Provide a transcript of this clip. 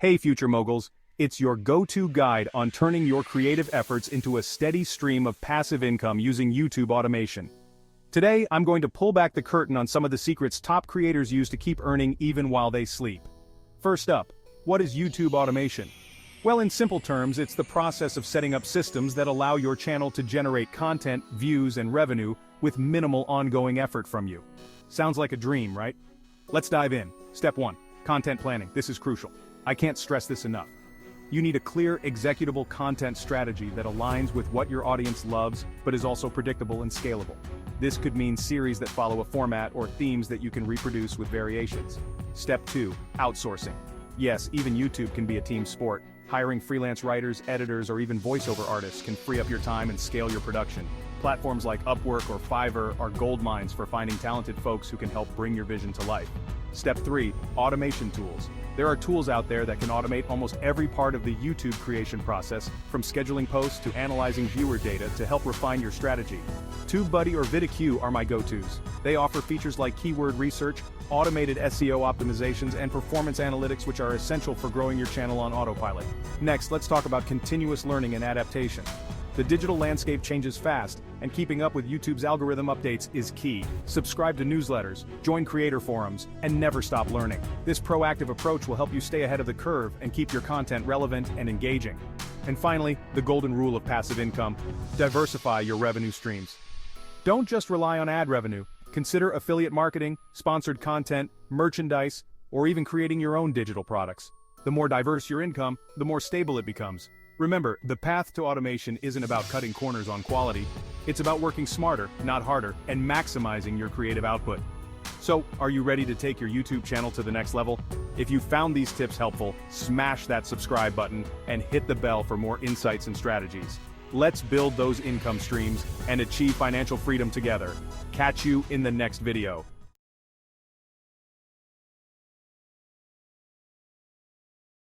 Hey future moguls, it's your go-to guide on turning your creative efforts into a steady stream of passive income using YouTube automation. Today, I'm going to pull back the curtain on some of the secrets top creators use to keep earning even while they sleep. First up, what is YouTube automation? Well, in simple terms, it's the process of setting up systems that allow your channel to generate content, views, and revenue with minimal ongoing effort from you. Sounds like a dream, right? Let's dive in. Step 1. Content planning. This is crucial. I can't stress this enough. You need a clear, executable content strategy that aligns with what your audience loves, but is also predictable and scalable. This could mean series that follow a format or themes that you can reproduce with variations. Step 2. Outsourcing. Yes, even YouTube can be a team sport. Hiring freelance writers, editors, or even voiceover artists can free up your time and scale your production. Platforms like Upwork or Fiverr are gold mines for finding talented folks who can help bring your vision to life. Step 3. Automation tools. There are tools out there that can automate almost every part of the YouTube creation process, from scheduling posts to analyzing viewer data to help refine your strategy. TubeBuddy or VidIQ are my go-tos. They offer features like keyword research, automated SEO optimizations, and performance analytics, which are essential for growing your channel on autopilot. Next, let's talk about continuous learning and adaptation. The digital landscape changes fast, and keeping up with YouTube's algorithm updates is key. Subscribe to newsletters, join creator forums, and never stop learning. This proactive approach will help you stay ahead of the curve and keep your content relevant and engaging. And finally, the golden rule of passive income: diversify your revenue streams. Don't just rely on ad revenue. Consider affiliate marketing, sponsored content, merchandise, or even creating your own digital products. The more diverse your income, the more stable it becomes. Remember, the path to automation isn't about cutting corners on quality. It's about working smarter, not harder, and maximizing your creative output. So, are you ready to take your YouTube channel to the next level? If you found these tips helpful, smash that subscribe button and hit the bell for more insights and strategies. Let's build those income streams and achieve financial freedom together. Catch you in the next video.